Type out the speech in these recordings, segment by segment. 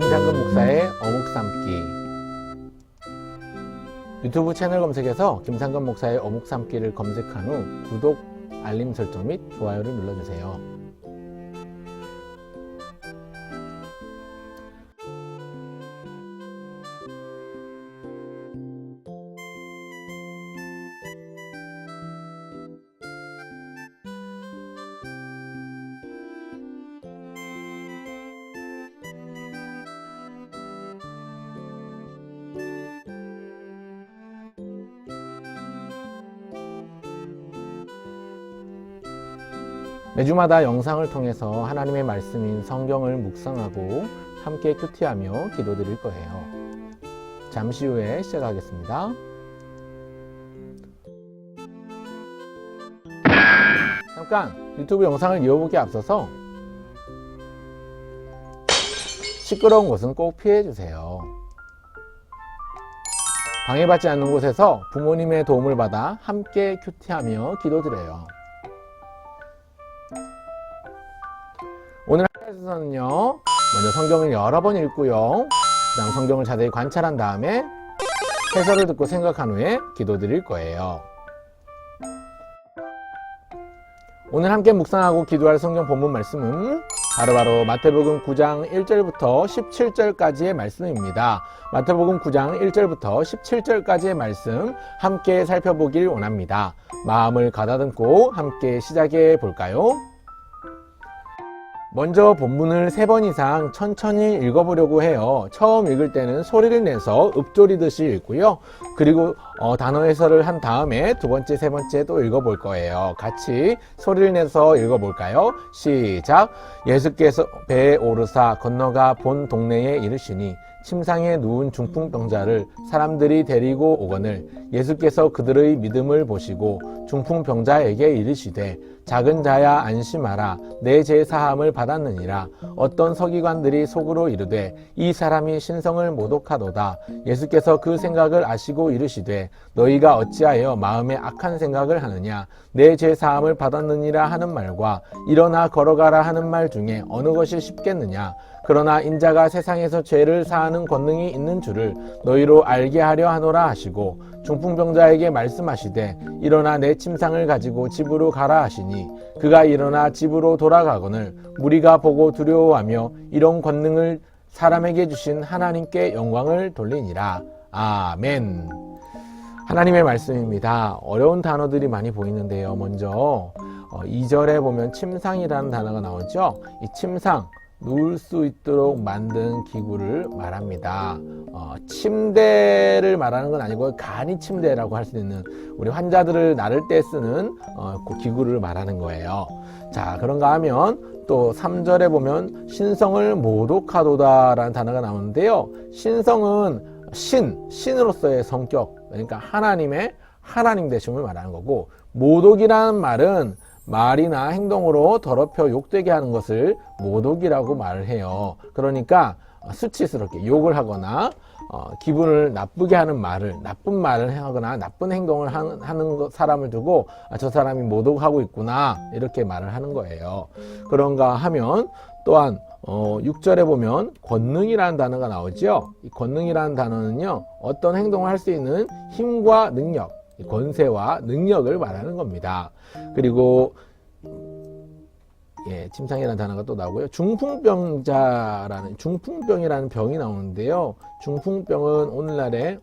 김상근 목사의 어묵삼기. 유튜브 채널 검색에서 김상근 목사의 어묵삼기를 검색한 후 구독, 알림 설정 및 좋아요를 눌러주세요. 매주마다 영상을 통해서 하나님의 말씀인 성경을 묵상하고 함께 큐티하며 기도드릴 거예요. 잠시 후에 시작하겠습니다. 잠깐 유튜브 영상을 이어보기에 앞서서 시끄러운 곳은 꼭 피해주세요. 방해받지 않는 곳에서 부모님의 도움을 받아 함께 큐티하며 기도드려요. 오늘 하나에서는요, 먼저 성경을 여러 번 읽고요, 그 다음 성경을 자세히 관찰한 다음에 해설을 듣고 생각한 후에 기도드릴 거예요. 오늘 함께 묵상하고 기도할 성경 본문 말씀은 바로 마태복음 9장 1절부터 17절까지의 말씀입니다. 마태복음 9장 1절부터 17절까지의 말씀 함께 살펴보길 원합니다. 마음을 가다듬고 함께 시작해 볼까요? 먼저 본문을 3번 이상 천천히 읽어보려고 해요. 처음 읽을 때는 소리를 내서 읊조리듯이 읽고요. 그리고 단어 해설을 한 다음에 두 번째, 세 번째 또 읽어볼 거예요. 같이 소리를 내서 읽어볼까요? 시작! 예수께서 배에 오르사 건너가 본 동네에 이르시니 침상에 누운 중풍병자를 사람들이 데리고 오거늘 예수께서 그들의 믿음을 보시고 중풍병자에게 이르시되 작은 자야 안심하라 내 죄 사함을 받았느니라. 어떤 서기관들이 속으로 이르되 이 사람이 신성을 모독하도다. 예수께서 그 생각을 아시고 이르시되 너희가 어찌하여 마음에 악한 생각을 하느냐. 내 죄 사함을 받았느니라 하는 말과 일어나 걸어가라 하는 말 중에 어느 것이 쉽겠느냐. 그러나 인자가 세상에서 죄를 사하는 권능이 있는 줄을 너희로 알게 하려 하노라 하시고 중풍병자에게 말씀하시되 일어나 내 침상을 가지고 집으로 가라 하시니 그가 일어나 집으로 돌아가거늘 무리가 보고 두려워하며 이런 권능을 사람에게 주신 하나님께 영광을 돌리니라. 아멘. 하나님의 말씀입니다. 어려운 단어들이 많이 보이는데요. 먼저 2절에 보면 침상이라는 단어가 나오죠. 이 침상, 누울 수 있도록 만든 기구를 말합니다. 침대를 말하는 건 아니고 간이 침대라고 할 수 있는 우리 환자들을 나를 때 쓰는 그 기구를 말하는 거예요. 자, 그런가 하면 또 3절에 보면 신성을 모독하도다 라는 단어가 나오는데요. 신성은 신으로서의 성격, 그러니까 하나님 되심을 말하는 거고, 모독이라는 말은 말이나 행동으로 더럽혀 욕되게 하는 것을 모독이라고 말을 해요. 그러니까 수치스럽게 욕을 하거나 기분을 나쁘게 하는 말을, 나쁜 말을 하거나 나쁜 행동을 하는 사람을 두고 저 사람이 모독하고 있구나 이렇게 말을 하는 거예요. 그런가 하면 또한 6절에 보면 권능이라는 단어가 나오죠. 이 권능이라는 단어는요, 어떤 행동을 할 수 있는 힘과 능력, 권세와 능력을 말하는 겁니다. 그리고 침상이라는 단어가 또 나오고요. 중풍병이라는 병이 나오는데요. 중풍병은 오늘날의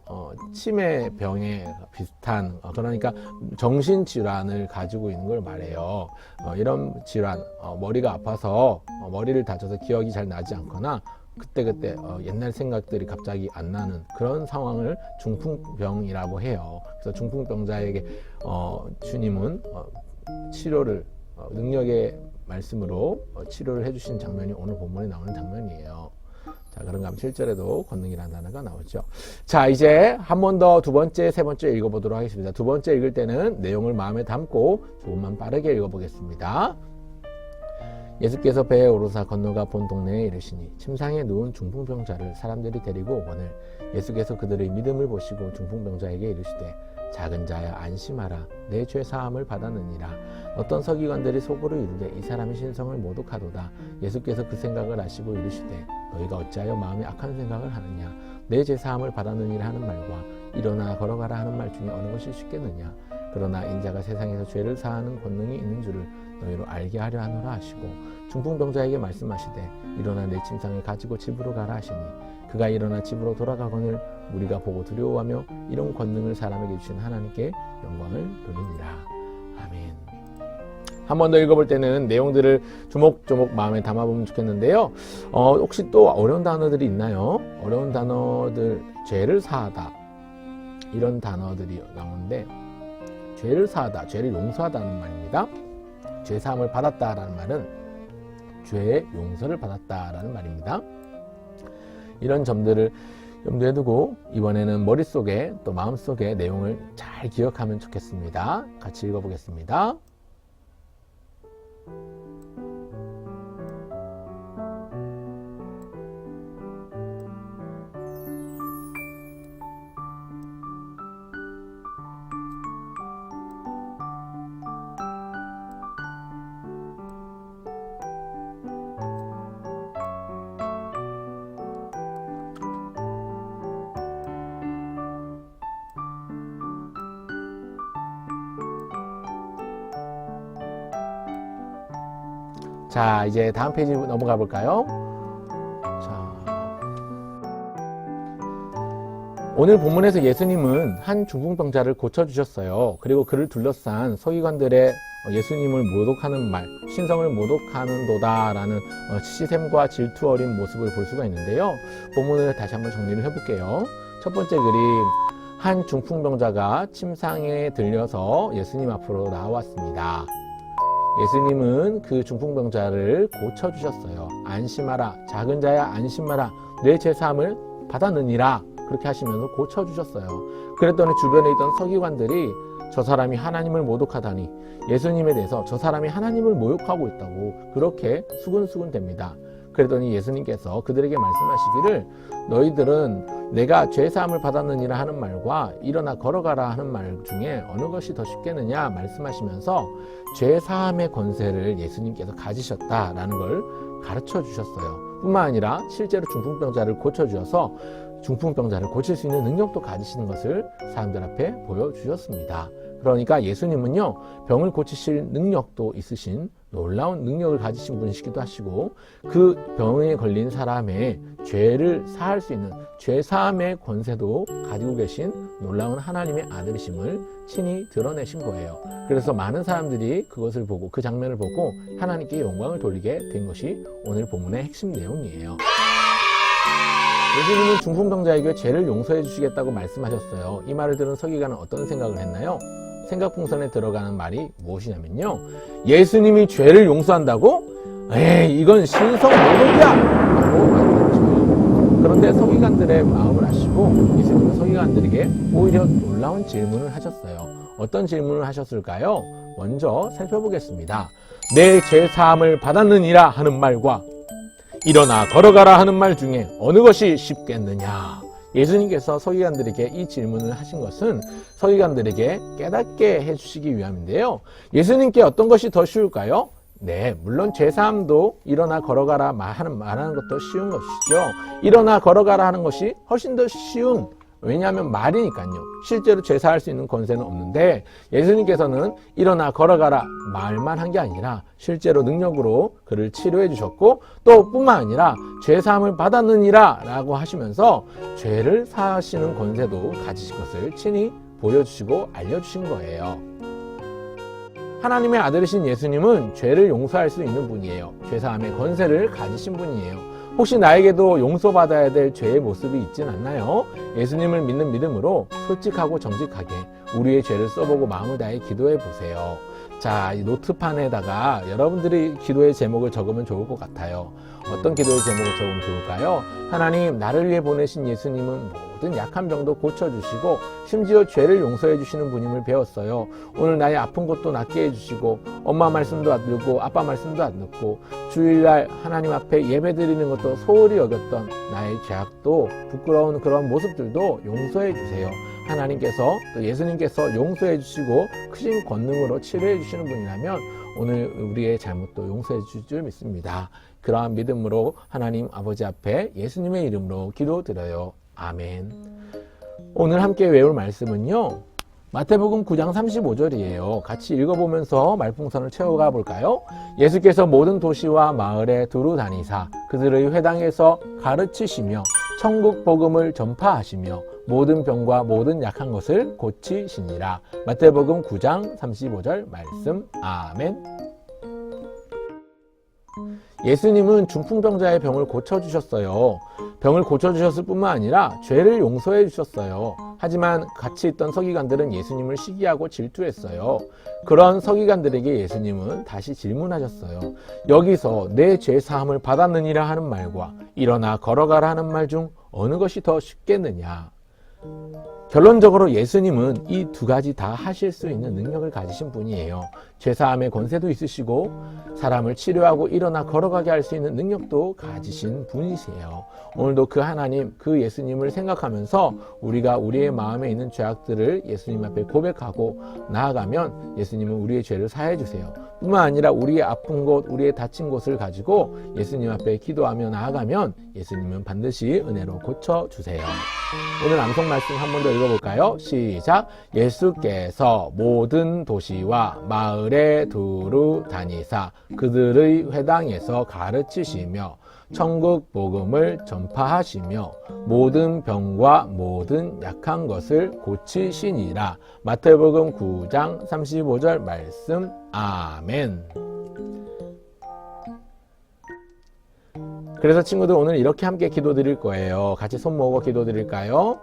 치매병에 비슷한, 그러니까 정신질환을 가지고 있는 걸 말해요. 이런 질환, 머리가 아파서 머리를 다쳐서 기억이 잘 나지 않거나 그때 옛날 생각들이 갑자기 안 나는 그런 상황을 중풍병이라고 해요. 그래서 중풍병자에게 주님은 치료를 능력의 말씀으로 치료를 해주신 장면이 오늘 본문에 나오는 장면이에요. 자, 그런가 하면 7절에도 권능이라는 단어가 나오죠. 자, 이제 한 번 더 두 번째, 세 번째 읽어보도록 하겠습니다. 두 번째 읽을 때는 내용을 마음에 담고 조금만 빠르게 읽어보겠습니다. 예수께서 배에 오르사 건너가 본 동네에 이르시니 침상에 누운 중풍병자를 사람들이 데리고 오거늘 예수께서 그들의 믿음을 보시고 중풍병자에게 이르시되 작은 자야 안심하라. 내 죄 사함을 받았느니라. 어떤 서기관들이 속으로 이르되 이 사람의 신성을 모독하도다. 예수께서 그 생각을 아시고 이르시되 너희가 어찌하여 마음에 악한 생각을 하느냐. 내 죄 사함을 받았느니라 하는 말과 일어나 걸어가라 하는 말 중에 어느 것이 쉽겠느냐. 그러나 인자가 세상에서 죄를 사하는 권능이 있는 줄을 너희로 알게 하려 하노라 하시고 중풍병자에게 말씀하시되 일어나 내 침상을 가지고 집으로 가라 하시니 그가 일어나 집으로 돌아가거늘 우리가 보고 두려워하며 이런 권능을 사람에게 주신 하나님께 영광을 돌리니라. 아멘. 한 번 더 읽어볼 때는 내용들을 조목조목 마음에 담아보면 좋겠는데요. 혹시 또 어려운 단어들이 있나요? 어려운 단어들, 죄를 사하다 이런 단어들이 나오는데 죄를 사하다, 죄를 용서하다는 말입니다. 죄 사함을 받았다라는 말은 죄의 용서를 받았다라는 말입니다. 이런 점들을 염두에 두고 이번에는 머릿속에 또 마음속에 내용을 잘 기억하면 좋겠습니다. 같이 읽어보겠습니다. 자, 이제 다음 페이지 넘어가 볼까요? 자, 오늘 본문에서 예수님은 한 중풍병자를 고쳐주셨어요. 그리고 그를 둘러싼 서기관들의 예수님을 모독하는 말, 신성을 모독하는 도다라는 시샘과 질투 어린 모습을 볼 수가 있는데요. 본문을 다시 한번 정리를 해볼게요. 첫 번째 그림, 한 중풍병자가 침상에 들려서 예수님 앞으로 나왔습니다. 예수님은 그 중풍병자를 고쳐주셨어요. 안심하라. 작은 자야 안심하라. 내 죄사함을 받았느니라. 그렇게 하시면서 고쳐주셨어요. 그랬더니 주변에 있던 서기관들이 저 사람이 하나님을 모독하다니 예수님에 대해서 저 사람이 하나님을 모욕하고 있다고 그렇게 수근수근 됩니다. 그랬더니 예수님께서 그들에게 말씀하시기를 너희들은 내가 죄사함을 받았느니라 하는 말과 일어나 걸어가라 하는 말 중에 어느 것이 더 쉽겠느냐 말씀하시면서 죄사함의 권세를 예수님께서 가지셨다라는 걸 가르쳐 주셨어요. 뿐만 아니라 실제로 중풍병자를 고쳐주셔서 중풍병자를 고칠 수 있는 능력도 가지시는 것을 사람들 앞에 보여주셨습니다. 그러니까 예수님은요, 병을 고치실 능력도 있으신 놀라운 능력을 가지신 분이시기도 하시고 그 병에 걸린 사람의 죄를 사할 수 있는 죄사함의 권세도 가지고 계신 놀라운 하나님의 아들이심을 친히 드러내신 거예요. 그래서 많은 사람들이 그것을 보고 그 장면을 보고 하나님께 영광을 돌리게 된 것이 오늘 본문의 핵심 내용이에요. 예수님은 중풍병자에게 죄를 용서해 주시겠다고 말씀하셨어요. 이 말을 들은 서기관은 어떤 생각을 했나요? 생각풍선에 들어가는 말이 무엇이냐면요, 예수님이 죄를 용서한다고? 에이, 이건 신성 모독이야! 라고 말했죠. 그런데 서기관들의 마음을 아시고 예수님은 서기관들에게 오히려 놀라운 질문을 하셨어요. 어떤 질문을 하셨을까요? 먼저 살펴보겠습니다. 내 죄 사함을 받았느니라 하는 말과 일어나 걸어가라 하는 말 중에 어느 것이 쉽겠느냐? 예수님께서 서기관들에게 이 질문을 하신 것은 서기관들에게 깨닫게 해주시기 위함인데요. 예수님께 어떤 것이 더 쉬울까요? 네, 물론 죄사함도 일어나 걸어가라 말하는 것도 쉬운 것이죠. 일어나 걸어가라 하는 것이 훨씬 더 쉬운, 왜냐하면 말이니까요. 실제로 죄사할 수 있는 권세는 없는데 예수님께서는 일어나 걸어가라 말만 한 게 아니라 실제로 능력으로 그를 치료해 주셨고 또 뿐만 아니라 죄사함을 받았느니라 라고 하시면서 죄를 사하시는 권세도 가지신 것을 친히 보여주시고 알려주신 거예요. 하나님의 아들이신 예수님은 죄를 용서할 수 있는 분이에요. 죄사함의 권세를 가지신 분이에요. 혹시 나에게도 용서받아야 될 죄의 모습이 있진 않나요? 예수님을 믿는 믿음으로 솔직하고 정직하게 우리의 죄를 써보고 마음을 다해 기도해 보세요. 자, 이 노트판에다가 여러분들이 기도의 제목을 적으면 좋을 것 같아요. 어떤 기도의 제목을 적으면 좋을까요? 하나님, 나를 위해 보내신 예수님은 모든 약한 병도 고쳐주시고 심지어 죄를 용서해 주시는 분임을 배웠어요. 오늘 나의 아픈 것도 낫게 해주시고 엄마 말씀도 안 듣고 아빠 말씀도 안 듣고 주일날 하나님 앞에 예배 드리는 것도 소홀히 여겼던 나의 죄악도 부끄러운 그런 모습들도 용서해 주세요. 하나님께서 또 예수님께서 용서해 주시고 크신 권능으로 치료해 주시는 분이라면 오늘 우리의 잘못도 용서해 주실 줄 믿습니다. 그러한 믿음으로 하나님 아버지 앞에 예수님의 이름으로 기도드려요. 아멘. 오늘 함께 외울 말씀은요, 마태복음 9장 35절이에요. 같이 읽어보면서 말풍선을 채워가 볼까요? 예수께서 모든 도시와 마을에 두루 다니사 그들의 회당에서 가르치시며 천국 복음을 전파하시며 모든 병과 모든 약한 것을 고치시니라. 마태복음 9장 35절 말씀. 아멘. 예수님은 중풍병자의 병을 고쳐주셨어요. 병을 고쳐주셨을 뿐만 아니라 죄를 용서해 주셨어요. 하지만 같이 있던 서기관들은 예수님을 시기하고 질투했어요. 그런 서기관들에게 예수님은 다시 질문하셨어요. 여기서 내 죄 사함을 받았느니라 하는 말과 일어나 걸어가라 하는 말 중 어느 것이 더 쉽겠느냐? 결론적으로 예수님은 이 두 가지 다 하실 수 있는 능력을 가지신 분이에요. 죄사함의 권세도 있으시고 사람을 치료하고 일어나 걸어가게 할 수 있는 능력도 가지신 분이세요. 오늘도 그 하나님, 그 예수님을 생각하면서 우리가 우리의 마음에 있는 죄악들을 예수님 앞에 고백하고 나아가면 예수님은 우리의 죄를 사해 주세요. 뿐만 아니라 우리의 아픈 곳, 우리의 다친 곳을 가지고 예수님 앞에 기도하며 나아가면 예수님은 반드시 은혜로 고쳐주세요. 오늘 암송 말씀 한 번 더 읽어볼까요? 시작! 예수께서 모든 도시와 마을에 두루 다니사 그들의 회당에서 가르치시며 천국 복음을 전파하시며 모든 병과 모든 약한 것을 고치시니라. 마태복음 9장 35절 말씀. 아멘. 그래서 친구들 오늘 이렇게 함께 기도드릴 거예요. 같이 손 모으고 기도드릴까요?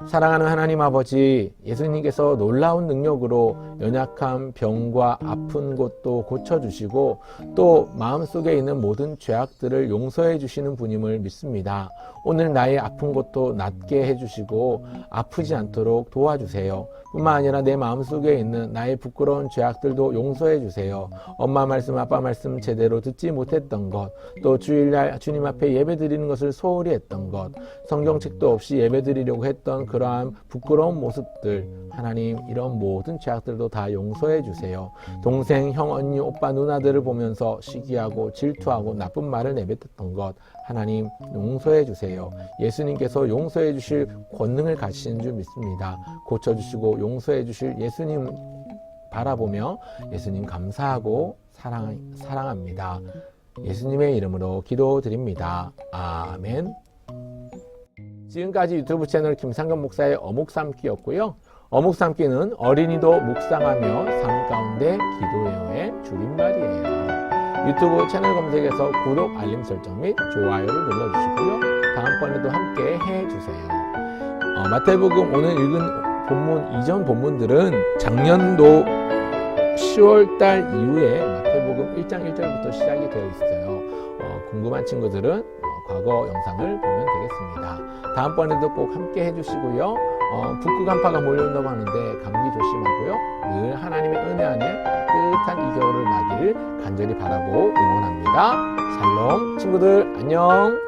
사랑하는 하나님 아버지, 예수님께서 놀라운 능력으로 연약한 병과 아픈 곳도 고쳐주시고 또 마음속에 있는 모든 죄악들을 용서해 주시는 분임을 믿습니다. 오늘 나의 아픈 곳도 낫게 해주시고 아프지 않도록 도와주세요. 뿐만 아니라 내 마음속에 있는 나의 부끄러운 죄악들도 용서해 주세요. 엄마 말씀, 아빠 말씀 제대로 듣지 못했던 것, 또 주일날 주님 앞에 예배 드리는 것을 소홀히 했던 것, 성경책도 없이 예배 드리려고 했던 그러한 부끄러운 모습들, 하나님 이런 모든 죄악들도 다 용서해 주세요. 동생, 형, 언니, 오빠, 누나들을 보면서 시기하고 질투하고 나쁜 말을 내뱉었던 것, 하나님 용서해 주세요. 예수님께서 용서해 주실 권능을 가지신 줄 믿습니다. 고쳐주시고 용서해 주실 예수님 바라보며 예수님 감사하고 사랑합니다. 예수님의 이름으로 기도드립니다. 아멘. 지금까지 유튜브 채널 김상근 목사의 어묵삼기였고요. 어묵삼기는 어린이도 묵상하며 삶 가운데 기도해요의 줄임말이에요. 유튜브 채널 검색에서 구독, 알림 설정 및 좋아요를 눌러주시고요. 다음번에도 함께 해주세요. 마태복음 오늘 읽은 본문, 이전 본문들은 작년도 10월달 이후에 마태복음 1장 1절부터 시작이 되어 있어요. 궁금한 친구들은 과거 영상을 보면 되겠습니다. 다음번에도 꼭 함께 해주시고요. 북극 한파가 몰려온다고 하는데 감기 조심하고요. 늘 하나님의 은혜 안에 따뜻한 이 겨울을 나기를 간절히 바라고 응원합니다. 샬롬 친구들 안녕.